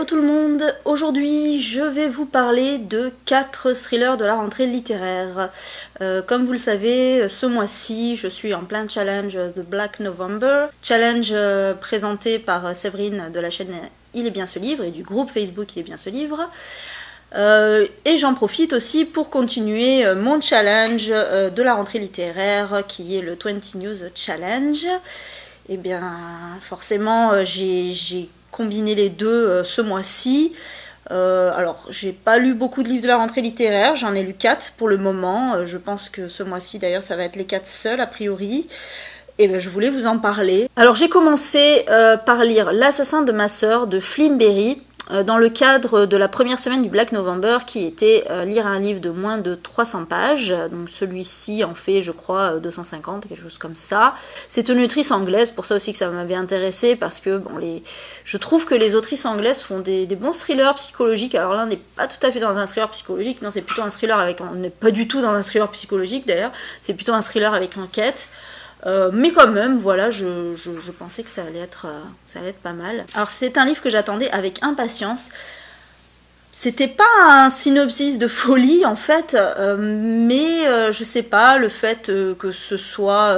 Hello tout le monde, aujourd'hui je vais vous parler de 4 thrillers de la rentrée littéraire. Comme vous le savez, ce mois-ci je suis en plein challenge de Black November, challenge présenté par Séverine de la chaîne Il est bien ce livre et du groupe Facebook Il est bien ce livre. Et j'en profite aussi pour continuer mon challenge de la rentrée littéraire qui est le 20 News Challenge. Et bien forcément j'ai combiné les deux ce mois-ci. Alors j'ai pas lu beaucoup de livres de la rentrée littéraire, j'en ai lu 4 pour le moment. Je pense que ce mois-ci d'ailleurs ça va être les 4 seuls a priori. Et ben, je voulais vous en parler. Alors j'ai commencé par lire L'assassin de ma sœur de Flynn Berry. Dans le cadre de la première semaine du Black November qui était lire un livre de moins de 300 pages, donc celui-ci en fait je crois 250, quelque chose comme ça. C'est une autrice anglaise, pour ça aussi que ça m'avait intéressé parce que bon, je trouve que les autrices anglaises font des bons thrillers psychologiques. Alors là on n'est pas tout à fait dans un thriller psychologique, non c'est plutôt un thriller avec, on n'est pas du tout dans un thriller psychologique d'ailleurs, c'est plutôt un thriller avec enquête. Mais quand même, voilà, je pensais que ça allait être pas mal. Alors c'est un livre que j'attendais avec impatience. C'était pas un synopsis de folie en fait, mais je sais pas, le fait que ce soit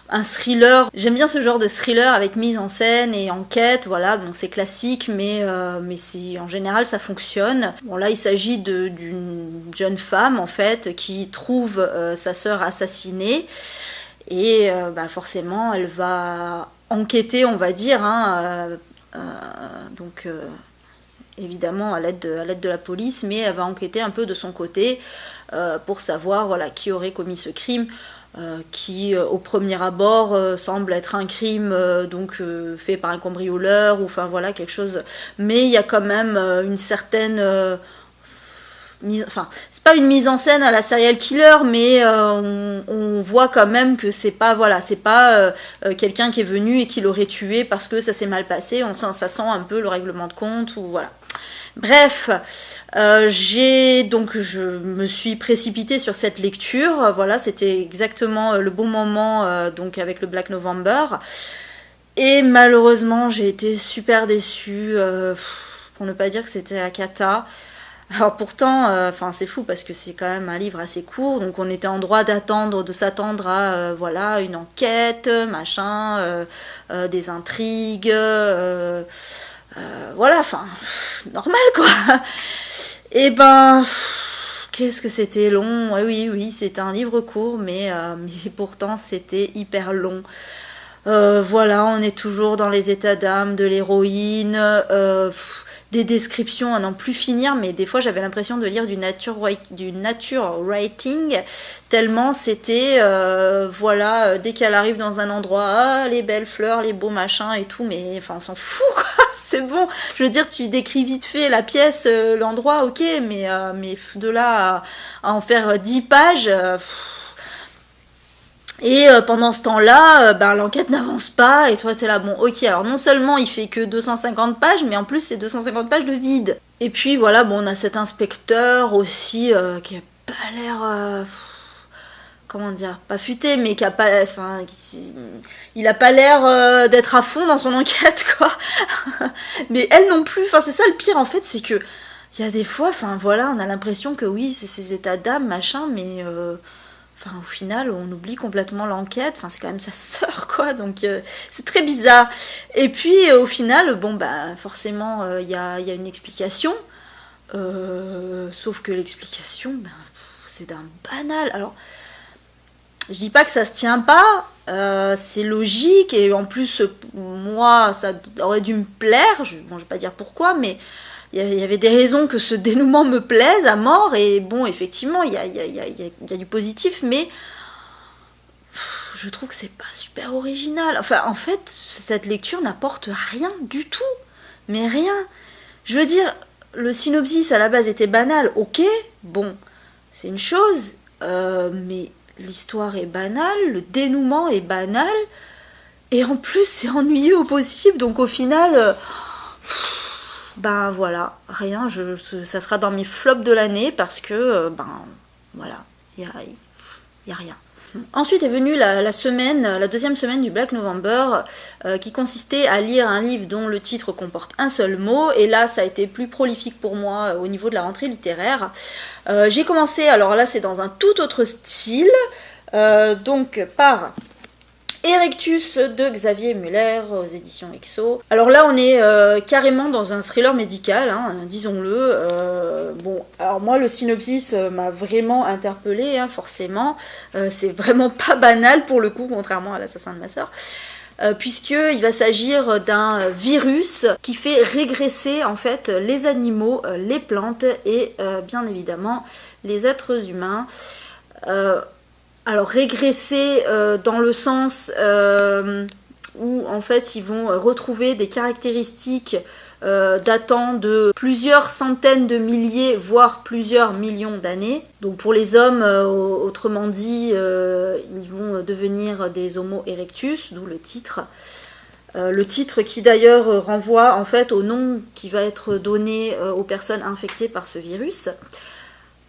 un thriller. J'aime bien ce genre de thriller avec mise en scène et enquête, voilà, bon c'est classique, mais si, en général ça fonctionne. Bon là il s'agit d'une jeune femme en fait qui trouve sa sœur assassinée. Et forcément, elle va enquêter, on va dire, donc évidemment à l'aide de la police, mais elle va enquêter un peu de son côté pour savoir voilà, qui aurait commis ce crime, qui au premier abord semble être un crime fait par un cambrioleur, ou enfin voilà, quelque chose. Mais il y a quand même une certaine... c'est pas une mise en scène à la serial killer, mais on voit quand même que c'est pas quelqu'un qui est venu et qui l'aurait tué parce que ça s'est mal passé. Ça sent un peu le règlement de compte, ou voilà. Bref, je me suis précipitée sur cette lecture. Voilà, c'était exactement le bon moment, donc avec le Black November. Et malheureusement, j'ai été super déçue, pour ne pas dire que c'était la cata. Alors pourtant, c'est fou parce que c'est quand même un livre assez court, donc on était en droit de s'attendre à voilà, une enquête, machin, des intrigues, voilà, enfin, normal quoi. Et ben, qu'est-ce que c'était long. Oui, c'était un livre court, mais pourtant c'était hyper long. Voilà, on est toujours dans les états d'âme de l'héroïne, des descriptions à n'en plus finir, mais des fois j'avais l'impression de lire du nature writing, tellement c'était, dès qu'elle arrive dans un endroit, les belles fleurs, les beaux machins et tout, mais enfin on s'en fout quoi, c'est bon, je veux dire tu décris vite fait la pièce, l'endroit, ok, mais de là à en faire 10 pages... Et pendant ce temps-là, l'enquête n'avance pas, et toi t'es là, bon ok, alors non seulement il fait que 250 pages, mais en plus c'est 250 pages de vide. Et puis voilà, bon on a cet inspecteur aussi qui a pas l'air... comment dire, pas futé, mais qui a pas... il a pas l'air d'être à fond dans son enquête, quoi. Mais elle non plus, c'est ça le pire en fait, c'est que... Il y a des fois, on a l'impression que oui, c'est ses états d'âme, machin, mais... au final, on oublie complètement l'enquête. C'est quand même sa sœur, quoi. Donc, c'est très bizarre. Et puis, au final, forcément, il y a une explication. Sauf que l'explication, c'est d'un banal. Alors, je dis pas que ça se tient pas. C'est logique. Et en plus, moi, ça aurait dû me plaire. Je vais pas dire pourquoi, mais... Il y avait des raisons que ce dénouement me plaise à mort, et bon, effectivement, il y a du positif, mais je trouve que c'est pas super original. En fait, cette lecture n'apporte rien du tout, mais rien. Je veux dire, le synopsis à la base était banal, ok, bon, c'est une chose, mais l'histoire est banale, le dénouement est banal, et en plus, c'est ennuyeux au possible, donc au final... voilà, rien, ça sera dans mes flops de l'année parce que, voilà, il y a rien. Ensuite est venue la deuxième semaine du Black November, qui consistait à lire un livre dont le titre comporte un seul mot, et là ça a été plus prolifique pour moi au niveau de la rentrée littéraire. J'ai commencé, alors là c'est dans un tout autre style, donc par Erectus de Xavier Muller aux éditions Exo. Alors là on est carrément dans un thriller médical, hein, disons-le. Bon, alors moi le synopsis m'a vraiment interpellée, hein, forcément. C'est vraiment pas banal pour le coup, contrairement à l'assassin de ma sœur. Puisqu'il va s'agir d'un virus qui fait régresser en fait les animaux, les plantes et bien évidemment les êtres humains. Alors régresser dans le sens où en fait ils vont retrouver des caractéristiques datant de plusieurs centaines de milliers, voire plusieurs millions d'années. Donc pour les hommes, autrement dit, ils vont devenir des Homo erectus, d'où le titre. Le titre qui d'ailleurs renvoie en fait au nom qui va être donné aux personnes infectées par ce virus.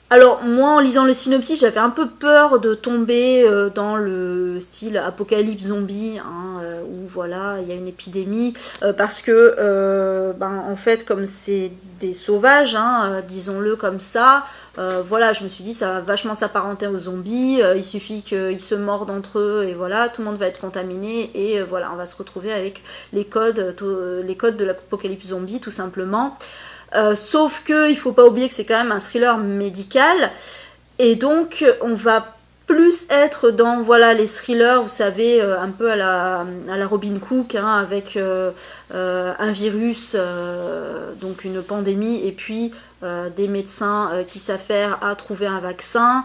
Alors moi en lisant le synopsis j'avais un peu peur de tomber dans le style apocalypse zombie, hein, où voilà il y a une épidémie, parce que en fait comme c'est des sauvages, hein, disons-le comme ça, voilà je me suis dit ça va vachement s'apparenter aux zombies, il suffit qu'ils se mordent entre eux et voilà tout le monde va être contaminé et voilà on va se retrouver avec les codes de l'apocalypse zombie tout simplement. Sauf que il faut pas oublier que c'est quand même un thriller médical et donc on va plus être dans voilà les thrillers, vous savez, un peu à la Robin Cook, hein, avec un virus, donc une pandémie et puis des médecins qui s'affairent à trouver un vaccin.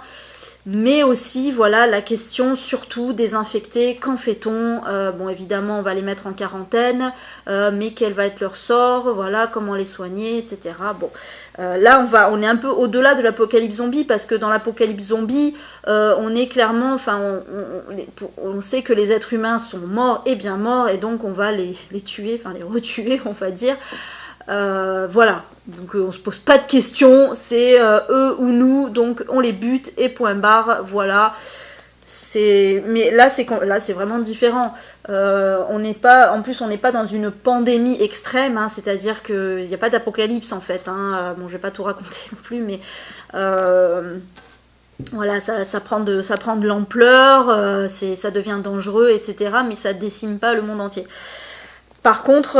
Mais aussi, voilà, la question surtout des infectés, qu'en fait-on? Bon, évidemment, on va les mettre en quarantaine, mais quel va être leur sort? Voilà, comment les soigner, etc. Bon, là, on est un peu au-delà de l'apocalypse zombie, parce que dans l'apocalypse zombie, on est clairement, enfin, on sait que les êtres humains sont morts et bien morts, et donc on va les tuer, enfin les retuer, on va dire. Voilà, donc on se pose pas de questions, c'est eux ou nous, donc on les bute et point barre, voilà. Mais là c'est vraiment différent. On n'est pas, en plus on n'est pas dans une pandémie extrême, hein, c'est-à-dire qu'il n'y a pas d'apocalypse en fait. Hein. Bon, je vais pas tout raconter non plus, mais voilà, ça prend de l'ampleur, ça devient dangereux, etc. Mais ça décime pas le monde entier. Par contre,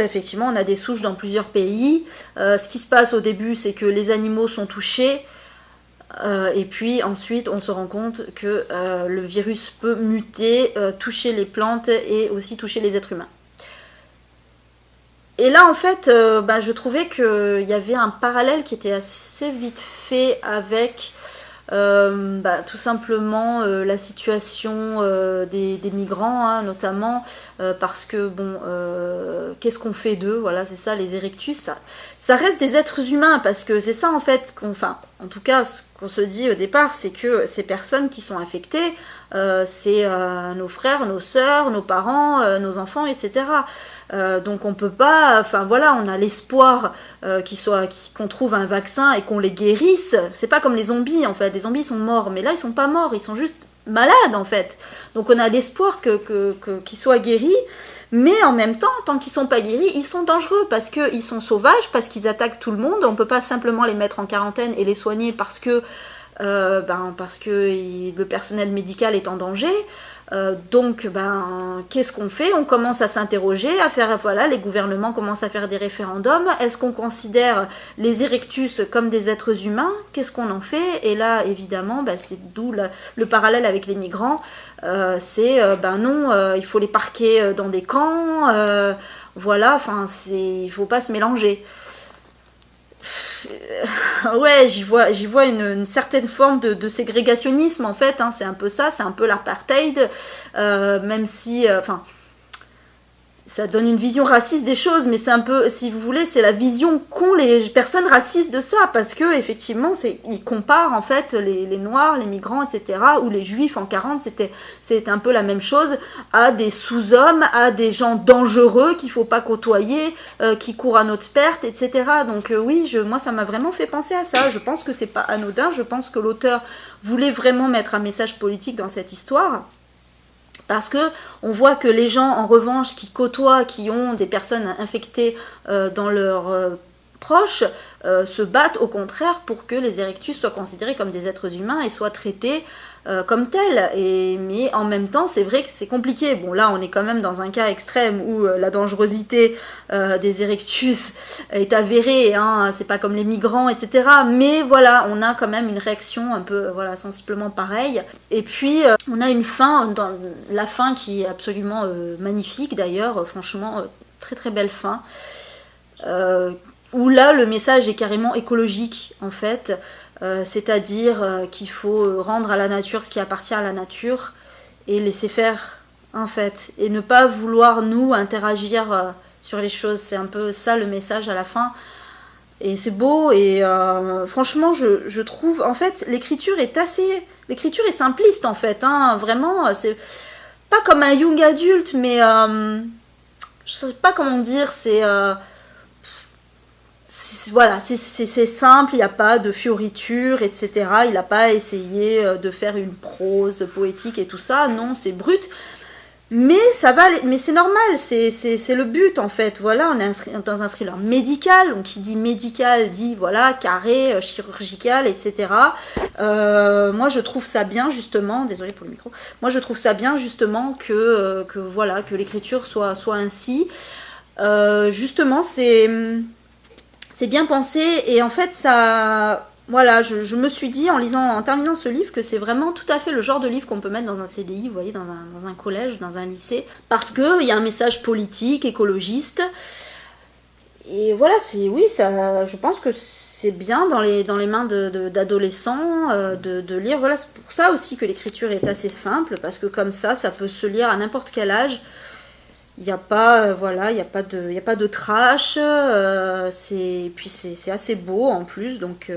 effectivement, on a des souches dans plusieurs pays. Ce qui se passe au début, c'est que les animaux sont touchés. Et puis ensuite, on se rend compte que le virus peut muter, toucher les plantes et aussi toucher les êtres humains. Et là, en fait, je trouvais qu'il y avait un parallèle qui était assez vite fait avec tout simplement la situation des migrants, hein, notamment parce que bon, qu'est-ce qu'on fait d'eux? Voilà, c'est ça, les erectus, ça reste des êtres humains, parce que c'est ça en fait, en tout cas, ce qu'on se dit au départ, c'est que ces personnes qui sont infectées, c'est nos frères, nos sœurs, nos parents, nos enfants, etc. Donc on peut pas, enfin voilà, on a l'espoir qu'on trouve un vaccin et qu'on les guérisse. C'est pas comme les zombies en fait, les zombies sont morts, mais là ils sont pas morts, ils sont juste malades en fait. Donc on a l'espoir qu'ils soient guéris, mais en même temps, tant qu'ils sont pas guéris, ils sont dangereux parce qu'ils sont sauvages, parce qu'ils attaquent tout le monde. On peut pas simplement les mettre en quarantaine et les soigner parce que le personnel médical est en danger. Donc, qu'est-ce qu'on fait? On commence à s'interroger, à faire, voilà, les gouvernements commencent à faire des référendums. Est-ce qu'on considère les erectus comme des êtres humains? Qu'est-ce qu'on en fait? Et là, évidemment, c'est d'où le parallèle avec les migrants. Non, il faut les parquer dans des camps. Voilà, enfin, il faut pas se mélanger. Ouais, j'y vois une certaine forme de ségrégationnisme en fait, hein, c'est un peu ça, c'est un peu l'apartheid, même si, ça donne une vision raciste des choses, mais c'est un peu, si vous voulez, c'est la vision qu'ont les personnes racistes de ça, parce que effectivement, ils comparent en fait les Noirs, les migrants, etc., ou les Juifs en 40, c'était un peu la même chose, à des sous-hommes, à des gens dangereux qu'il faut pas côtoyer, qui courent à notre perte, etc. Donc oui, moi ça m'a vraiment fait penser à ça. Je pense que c'est pas anodin, je pense que l'auteur voulait vraiment mettre un message politique dans cette histoire. Parce que on voit que les gens, en revanche, qui côtoient, qui ont des personnes infectées dans leurs proches, se battent au contraire pour que les Erectus soient considérés comme des êtres humains et soient traités comme tels. Mais en même temps, c'est vrai que c'est compliqué. Bon, là, on est quand même dans un cas extrême où la dangerosité des Erectus est avérée, hein, c'est pas comme les migrants, etc. Mais voilà, on a quand même une réaction un peu, voilà, sensiblement pareille. Et puis, on a une fin, dans la fin qui est absolument magnifique d'ailleurs, franchement, très très belle fin. Où là, le message est carrément écologique, en fait. C'est-à-dire qu'il faut rendre à la nature ce qui appartient à la nature et laisser faire, en fait. Et ne pas vouloir, nous, interagir sur les choses. C'est un peu ça le message à la fin. Et c'est beau, et franchement, je trouve... En fait, l'écriture est simpliste, en fait. Hein, vraiment, c'est pas comme un young adulte, mais... je sais pas comment dire, voilà, c'est simple, il n'y a pas de fioritures, etc. Il n'a pas essayé de faire une prose poétique et tout ça, non, c'est brut. Mais ça va, mais c'est normal, c'est le but en fait. Voilà, on est dans un thriller médical, donc qui dit médical dit voilà, carré, chirurgical, etc. Moi je trouve ça bien justement, désolée pour le micro, moi je trouve ça bien justement que voilà, que l'écriture soit ainsi. Justement, c'est bien pensé et en fait ça, voilà, je me suis dit en terminant ce livre que c'est vraiment tout à fait le genre de livre qu'on peut mettre dans un CDI, vous voyez, dans un collège, dans un lycée, parce que il y a un message politique, écologiste, et voilà, je pense que c'est bien dans les mains d'adolescents de lire. Voilà, c'est pour ça aussi que l'écriture est assez simple, parce que comme ça peut se lire à n'importe quel âge. Il n'y a pas, voilà, il y a pas de trash, puis c'est assez beau en plus, donc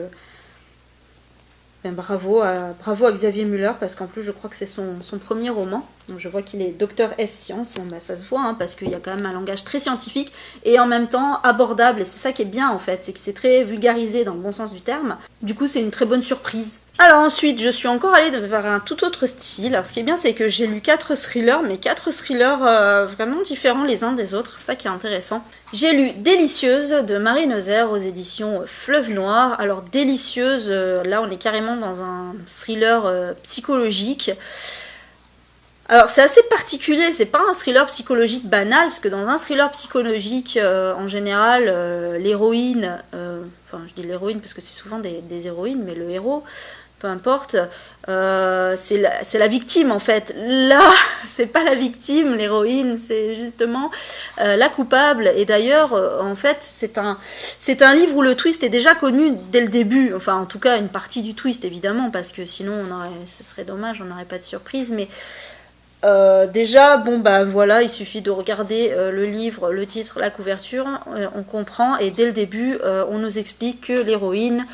bravo à Xavier Muller, parce qu'en plus je crois que c'est son premier roman. Donc, je vois qu'il est docteur S sciences, bon ça se voit, hein, parce qu'il y a quand même un langage très scientifique et en même temps abordable, et c'est ça qui est bien en fait, c'est que c'est très vulgarisé dans le bon sens du terme. Du coup c'est une très bonne surprise. Alors ensuite, je suis encore allée vers un tout autre style. Alors ce qui est bien, c'est que j'ai lu 4 thrillers, mais 4 thrillers vraiment différents les uns des autres, ça qui est intéressant. J'ai lu Délicieuse de Marie Neuser aux éditions Fleuve Noir. Alors Délicieuse, là on est carrément dans un thriller psychologique. Alors c'est assez particulier, c'est pas un thriller psychologique banal, parce que dans un thriller psychologique, en général, l'héroïne, enfin je dis l'héroïne parce que c'est souvent des héroïnes, mais le héros, peu importe, c'est la victime en fait. Là, c'est pas la victime, l'héroïne, c'est justement la coupable. Et d'ailleurs, en fait, c'est un livre où le twist est déjà connu dès le début. Enfin, en tout cas, une partie du twist, évidemment, parce que sinon, ce serait dommage, on n'aurait pas de surprise. Mais déjà, bon bah voilà, il suffit de regarder le livre, le titre, la couverture, on comprend. Et dès le début, on nous explique que l'héroïne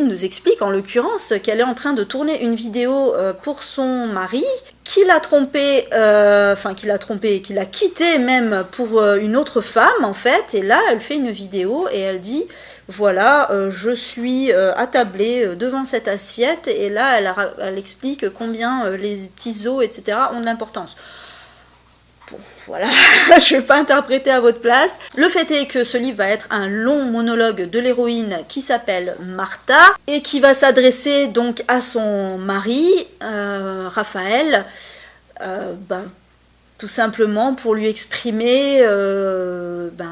nous explique en l'occurrence qu'elle est en train de tourner une vidéo pour son mari, qui l'a trompé, qui l'a quitté même pour une autre femme en fait, et là elle fait une vidéo et elle dit voilà, je suis attablée devant cette assiette, et là elle explique combien les tisaus, etc. ont de l'importance. Bon, voilà, je ne vais pas interpréter à votre place. Le fait est que ce livre va être un long monologue de l'héroïne qui s'appelle Martha et qui va s'adresser donc à son mari, Raphaël, tout simplement pour lui exprimer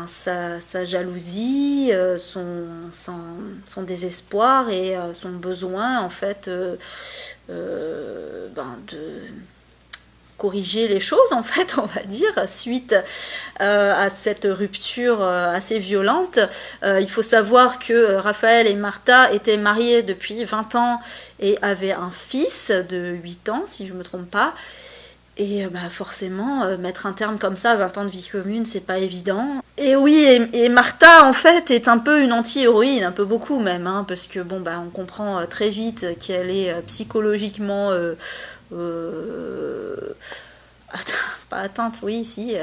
sa jalousie, son désespoir et son besoin en fait de corriger les choses en fait, on va dire, suite à cette rupture assez violente. Il faut savoir que Raphaël et Martha étaient mariés depuis 20 ans et avaient un fils de 8 ans, si je ne me trompe pas. Et forcément, mettre un terme comme ça à 20 ans de vie commune, c'est pas évident. Et oui, et Martha, en fait, est un peu une anti-héroïne, un peu beaucoup même, hein, parce que on comprend très vite qu'elle est psychologiquement... pas atteinte, oui, si...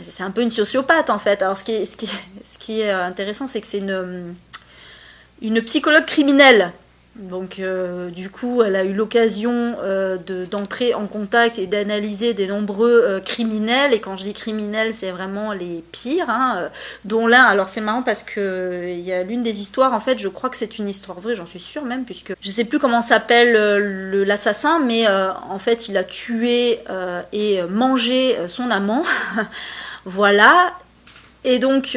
c'est un peu une sociopathe, en fait. Alors, ce qui est intéressant, c'est que c'est une psychologue criminelle. Donc du coup, elle a eu l'occasion d'entrer en contact et d'analyser des nombreux criminels. Et quand je dis criminels, c'est vraiment les pires, hein, dont l'un... Alors c'est marrant parce que il y a l'une des histoires, en fait, je crois que c'est une histoire vraie, j'en suis sûre même, puisque je sais plus comment s'appelle l'assassin, mais en fait, il a tué et mangé son amant. Voilà. Et donc,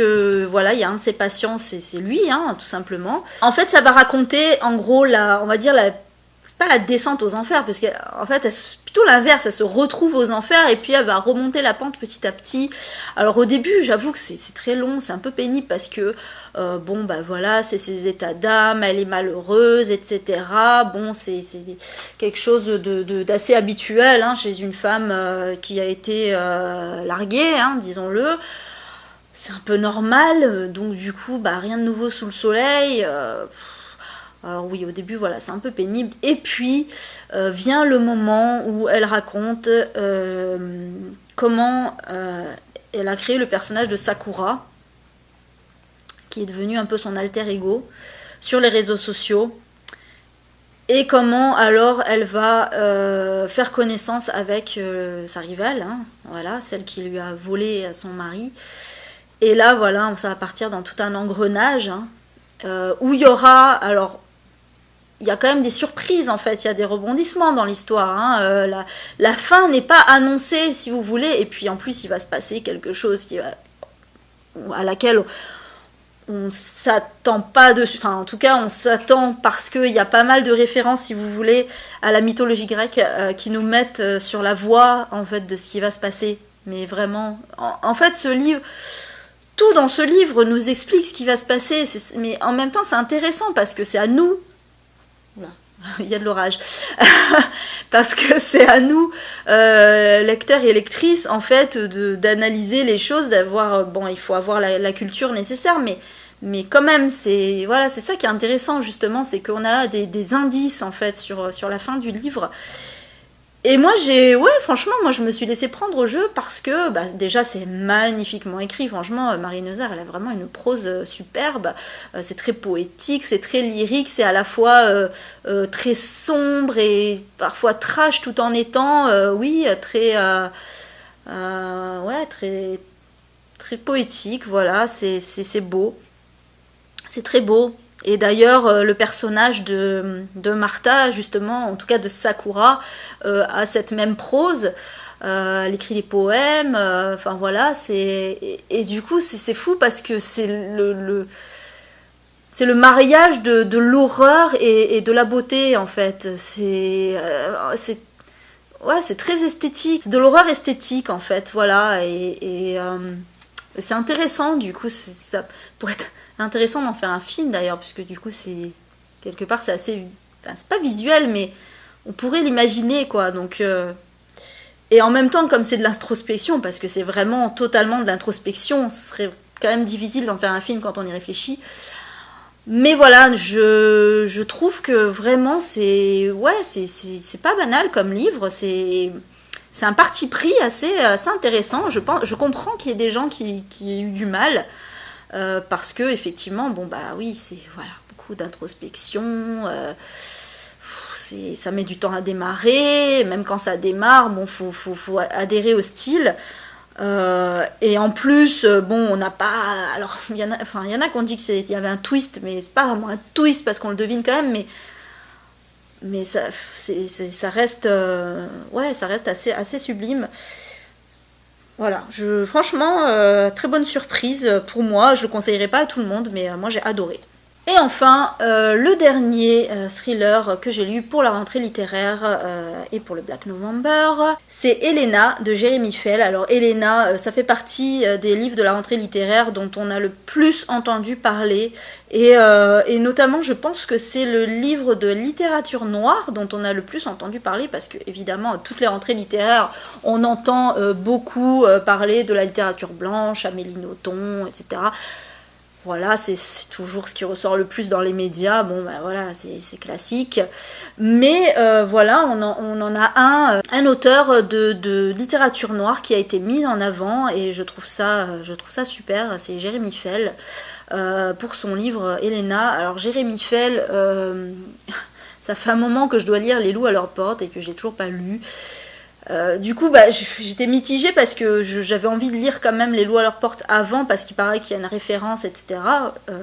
voilà, il y a un de ses patients, c'est lui, hein, tout simplement. En fait, ça va raconter, en gros, on va dire, c'est pas la descente aux enfers, parce qu'en fait, plutôt l'inverse, elle se retrouve aux enfers, et puis elle va remonter la pente petit à petit. Alors au début, j'avoue que c'est très long, c'est un peu pénible, parce que, voilà, c'est ses états d'âme, elle est malheureuse, etc. Bon, c'est quelque chose d'assez habituel, hein, chez une femme qui a été larguée, hein, disons-le. C'est un peu normal, donc du coup, rien de nouveau sous le soleil. Alors oui, au début, voilà, c'est un peu pénible. Et puis, vient le moment où elle raconte comment elle a créé le personnage de Sakura, qui est devenu un peu son alter ego, sur les réseaux sociaux. Et comment alors elle va faire connaissance avec sa rivale, hein, voilà, celle qui lui a volé à son mari. Et là, voilà, ça va partir dans tout un engrenage, hein, où il y aura... Alors, il y a quand même des surprises, en fait. Il y a des rebondissements dans l'histoire. Hein. La fin n'est pas annoncée, si vous voulez. Et puis, en plus, il va se passer quelque chose à laquelle on s'attend pas dessus. Enfin, en tout cas, on s'attend parce qu'il y a pas mal de références, si vous voulez, à la mythologie grecque qui nous mettent sur la voie, en fait, de ce qui va se passer. Mais vraiment... En fait, ce livre... Tout dans ce livre nous explique ce qui va se passer, mais en même temps c'est intéressant parce que c'est à nous, il y a de l'orage, parce que c'est à nous, lecteurs et lectrices, en fait, d'analyser les choses, d'avoir, il faut avoir la culture nécessaire, mais quand même, c'est ça qui est intéressant justement, c'est qu'on a des indices en fait sur la fin du livre. Et moi, franchement, je me suis laissée prendre au jeu parce que, déjà, c'est magnifiquement écrit. Franchement, Marie Neuser, elle a vraiment une prose superbe. C'est très poétique, c'est très lyrique, c'est à la fois très sombre et parfois trash tout en étant, très, très, très poétique. Voilà, c'est beau. C'est très beau. Et d'ailleurs, le personnage de Martha, justement, en tout cas de Sakura, a cette même prose. Elle écrit des poèmes, voilà. Et du coup, c'est fou parce que c'est c'est le mariage de l'horreur et de la beauté, en fait. C'est très esthétique. C'est de l'horreur esthétique, en fait, voilà. Et c'est intéressant, du coup, ça pourrait être intéressant d'en faire un film d'ailleurs, puisque du coup c'est quelque part c'est assez, c'est pas visuel, mais on pourrait l'imaginer quoi. Donc et en même temps, comme c'est de l'introspection, parce que c'est vraiment totalement de l'introspection, ce serait quand même difficile d'en faire un film quand on y réfléchit. Mais voilà, je trouve que vraiment c'est pas banal comme livre, c'est un parti pris assez intéressant. Je comprends qu'il y ait des gens qui aient eu du mal. Parce que effectivement, c'est beaucoup d'introspection, ça met du temps à démarrer, même quand ça démarre, faut adhérer au style. Et en plus, on n'a pas... Alors, il y en a qui ont dit qu'il y avait un twist, mais c'est pas vraiment un twist parce qu'on le devine quand même, mais ça reste, ça reste assez sublime. Voilà, franchement, très bonne surprise pour moi. Je le conseillerais pas à tout le monde, mais moi j'ai adoré. Et enfin, le dernier thriller que j'ai lu pour la rentrée littéraire et pour le Black November, c'est Elena de Jérémy Fell. Alors Elena, ça fait partie des livres de la rentrée littéraire dont on a le plus entendu parler. Et notamment, je pense que c'est le livre de littérature noire dont on a le plus entendu parler, parce que évidemment, à toutes les rentrées littéraires, on entend beaucoup parler de la littérature blanche, Amélie Nothomb, etc. Voilà, c'est toujours ce qui ressort le plus dans les médias. Bon, ben voilà, c'est classique. Mais voilà, on en a un auteur de littérature noire qui a été mis en avant et je trouve ça super. C'est Jérémy Fell pour son livre Elena. Alors Jérémy Fell, ça fait un moment que je dois lire Les loups à leur porte et que j'ai toujours pas lu. Du coup, j'étais mitigée parce que j'avais envie de lire quand même Les loups à leur porte avant, parce qu'il paraît qu'il y a une référence, etc.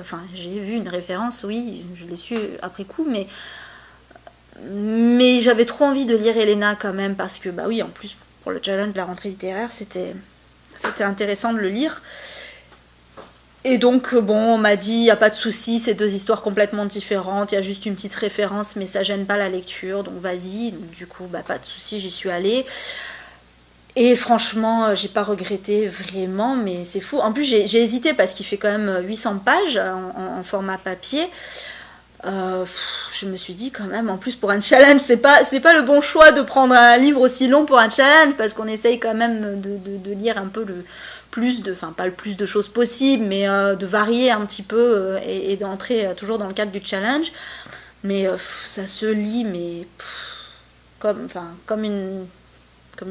Enfin, j'ai vu une référence, oui, je l'ai su après coup, mais j'avais trop envie de lire Elena quand même, parce que, bah oui, en plus, pour le challenge de la rentrée littéraire, c'était intéressant de le lire. Et donc, bon, on m'a dit, il n'y a pas de souci, c'est deux histoires complètement différentes, il y a juste une petite référence, mais ça gêne pas la lecture, donc vas-y. Donc, du coup, pas de souci, j'y suis allée. Et franchement, j'ai pas regretté vraiment, mais c'est fou. En plus, j'ai hésité parce qu'il fait quand même 800 pages en format papier. Je me suis dit quand même, en plus pour un challenge, c'est pas le bon choix de prendre un livre aussi long pour un challenge, parce qu'on essaye quand même de lire un peu pas le plus de choses possible, mais de varier un petit peu et d'entrer toujours dans le cadre du challenge. Mais ça se lit, mais comme une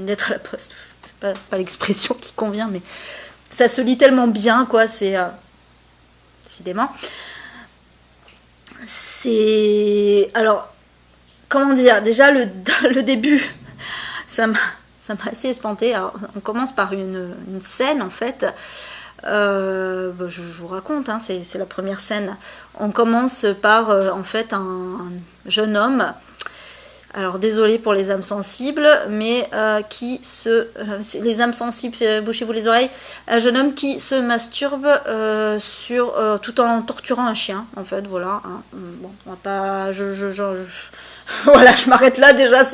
lettre à la poste. C'est pas l'expression qui convient, mais ça se lit tellement bien, quoi. C'est décidément. Alors, comment dire, déjà le début, ça m'a assez espantée. Alors, on commence par une scène, en fait. Je vous raconte, hein, c'est la première scène. On commence par en fait un jeune homme. Alors désolé pour les âmes sensibles, mais les âmes sensibles, bouchez-vous les oreilles. Un jeune homme qui se masturbe tout en torturant un chien, en fait, voilà. Hein. Bon, on va pas, voilà, je m'arrête là déjà.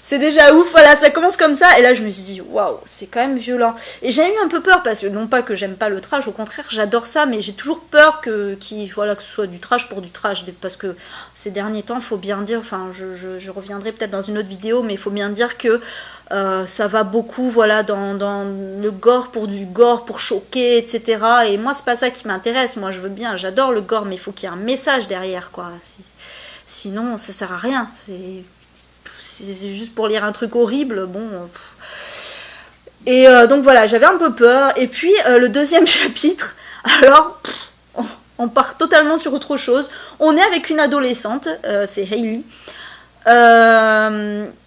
C'est déjà ouf, voilà, ça commence comme ça, et là je me suis dit, waouh, c'est quand même violent. Et j'ai eu un peu peur, parce que non pas que j'aime pas le trash, au contraire, j'adore ça, mais j'ai toujours peur que ce soit du trash pour du trash, parce que ces derniers temps, il faut bien dire, enfin, je reviendrai peut-être dans une autre vidéo, mais il faut bien dire que ça va beaucoup, voilà, dans le gore pour du gore, pour choquer, etc. Et moi, c'est pas ça qui m'intéresse, moi je veux bien, j'adore le gore, mais il faut qu'il y ait un message derrière, quoi. Sinon, ça sert à rien, c'est juste pour lire un truc horrible, bon. Et donc voilà, j'avais un peu peur. Et puis le deuxième chapitre, alors on part totalement sur autre chose. On est avec une adolescente, c'est Hailey,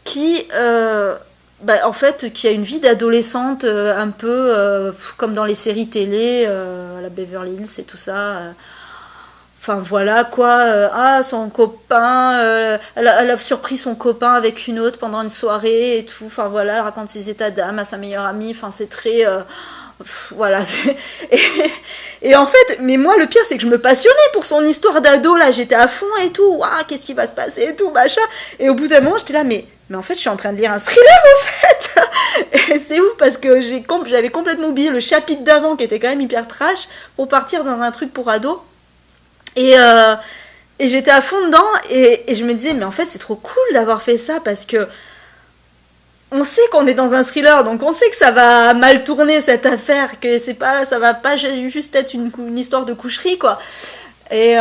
qui en fait qui a une vie d'adolescente un peu comme dans les séries télé, la Beverly Hills et tout ça. Enfin voilà quoi, son copain, elle a surpris son copain avec une autre pendant une soirée et tout, enfin voilà, elle raconte ses états d'âme à sa meilleure amie, enfin c'est très... voilà, et en fait, mais moi le pire c'est que je me passionnais pour son histoire d'ado, là j'étais à fond et tout, qu'est-ce qui va se passer et tout, machin, et au bout d'un moment j'étais là, mais en fait je suis en train de lire un thriller en fait. Et c'est ouf parce que j'avais complètement oublié le chapitre d'avant qui était quand même hyper trash pour partir dans un truc pour ado. Et j'étais à fond dedans et je me disais, mais en fait c'est trop cool d'avoir fait ça, parce que on sait qu'on est dans un thriller, donc on sait que ça va mal tourner cette affaire, que ça va pas juste être une histoire de coucherie, quoi. Et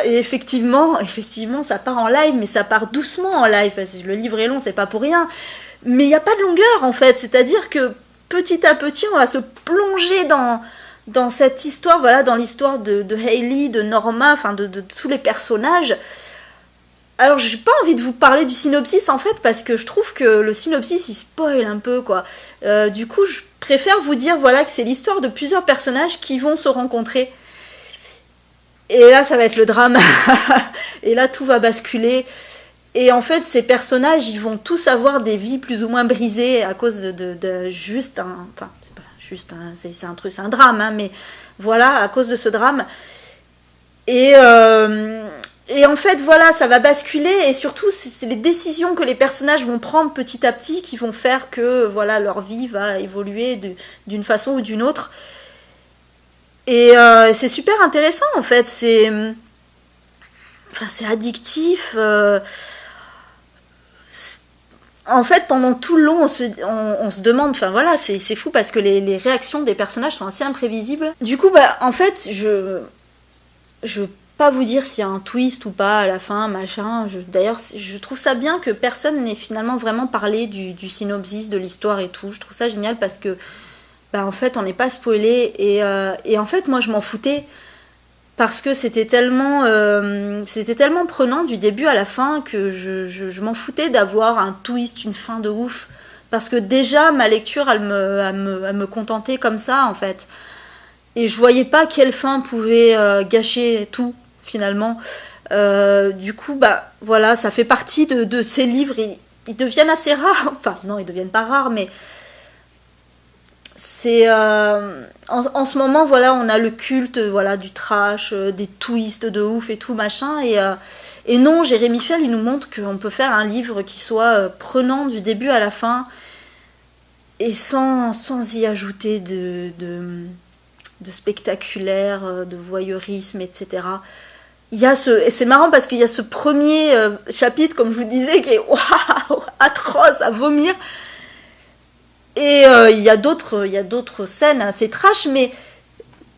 effectivement ça part en live, mais ça part doucement en live, parce que le livre est long, c'est pas pour rien. Mais il n'y a pas de longueur en fait, c'est-à-dire que petit à petit on va se plonger dans cette histoire, voilà, dans l'histoire de Hailey, de Norma, enfin de tous les personnages. Alors j'ai pas envie de vous parler du synopsis en fait, parce que je trouve que le synopsis il spoil un peu, quoi. Du coup je préfère vous dire, voilà, que c'est l'histoire de plusieurs personnages qui vont se rencontrer. Et là ça va être le drame. Et là tout va basculer. Et en fait ces personnages ils vont tous avoir des vies plus ou moins brisées à cause de juste un... Enfin, c'est un drame, hein, mais voilà, à cause de ce drame. Et en fait, voilà, ça va basculer, et surtout, c'est les décisions que les personnages vont prendre petit à petit qui vont faire que, voilà, leur vie va évoluer d'une façon ou d'une autre. Et c'est super intéressant, en fait. C'est addictif. En fait, pendant tout le long, on se demande, enfin voilà, c'est fou parce que les réactions des personnages sont assez imprévisibles. Du coup, bah, en fait, je veux pas vous dire s'il y a un twist ou pas à la fin, machin. D'ailleurs, je trouve ça bien que personne n'ait finalement vraiment parlé du synopsis, de l'histoire et tout. Je trouve ça génial parce que, bah, en fait, on n'est pas spoilé. Et en fait, moi, je m'en foutais parce que c'était tellement prenant du début à la fin que je m'en foutais d'avoir un twist, une fin de ouf. Parce que déjà, ma lecture, elle me contentait comme ça, en fait. Et je voyais pas quelle fin pouvait gâcher tout, finalement. Du coup, bah voilà, ça fait partie de ces livres. Ils deviennent assez rares. Enfin, non, ils deviennent pas rares, mais c'est en ce moment, voilà, on a le culte, voilà, du trash, des twists de ouf et tout machin. Et non, Jérémy Fell, il nous montre qu'on peut faire un livre qui soit prenant du début à la fin et sans y ajouter de spectaculaire, de voyeurisme, etc. C'est marrant parce qu'il y a ce premier chapitre, comme je vous disais, qui est waouh, atroce à vomir. Et il y a d'autres scènes assez trash, mais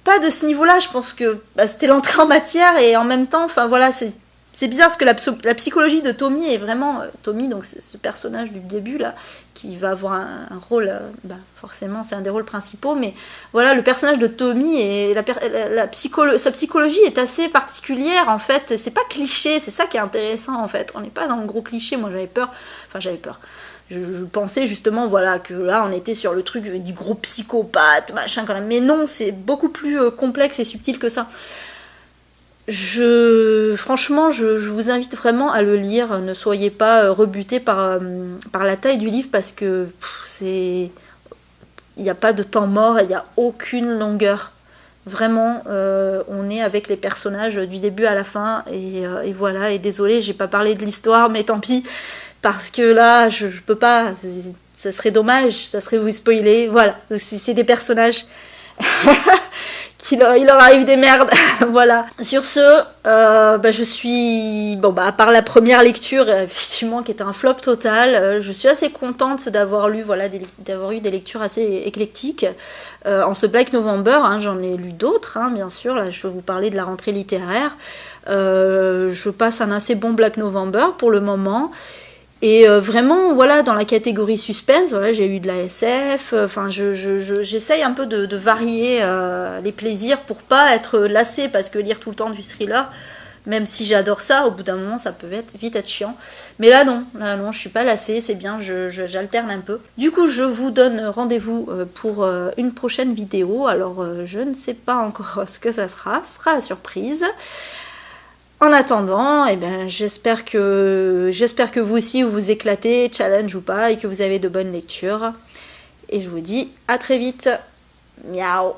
pas de ce niveau-là. Je pense que bah, c'était l'entrée en matière et en même temps, enfin voilà, c'est bizarre parce que la psychologie de Tommy est vraiment Tommy, donc c'est ce personnage du début là qui va avoir un rôle, bah, forcément c'est un des rôles principaux, mais voilà, le personnage de Tommy et sa psychologie est assez particulière en fait. C'est pas cliché, c'est ça qui est intéressant en fait. On n'est pas dans le gros cliché. Moi j'avais peur. Je pensais justement, voilà, que là on était sur le truc du gros psychopathe, machin quand même. Mais non, c'est beaucoup plus complexe et subtil que ça. Franchement, je vous invite vraiment à le lire. Ne soyez pas rebutés par la taille du livre parce que il n'y a pas de temps mort, il n'y a aucune longueur. Vraiment, on est avec les personnages du début à la fin et voilà. Et désolé, j'ai pas parlé de l'histoire, mais tant pis. Parce que là, je peux pas, ça serait dommage, ça serait vous spoiler. Voilà, c'est des personnages il leur arrive des merdes. Voilà. Sur ce, bah, je suis... Bon, bah, à part la première lecture, effectivement, qui était un flop total, je suis assez contente d'avoir lu, voilà, d'avoir eu des lectures assez éclectiques. En ce Black November, hein, j'en ai lu d'autres, hein, bien sûr. Là, je vais vous parler de la rentrée littéraire. Je passe un assez bon Black November pour le moment. Et vraiment, voilà, dans la catégorie suspense, voilà, j'ai eu de la SF. Enfin, j'essaye un peu de varier les plaisirs pour pas être lassée, parce que lire tout le temps du thriller, même si j'adore ça, au bout d'un moment, ça peut vite être chiant. Mais là, non, je suis pas lassée, c'est bien, j'alterne un peu. Du coup, je vous donne rendez-vous pour une prochaine vidéo. Alors, je ne sais pas encore ce que ça sera, ce sera la surprise. En attendant, eh ben, j'espère que vous aussi vous éclatez, challenge ou pas, et que vous avez de bonnes lectures. Et je vous dis à très vite. Miaou.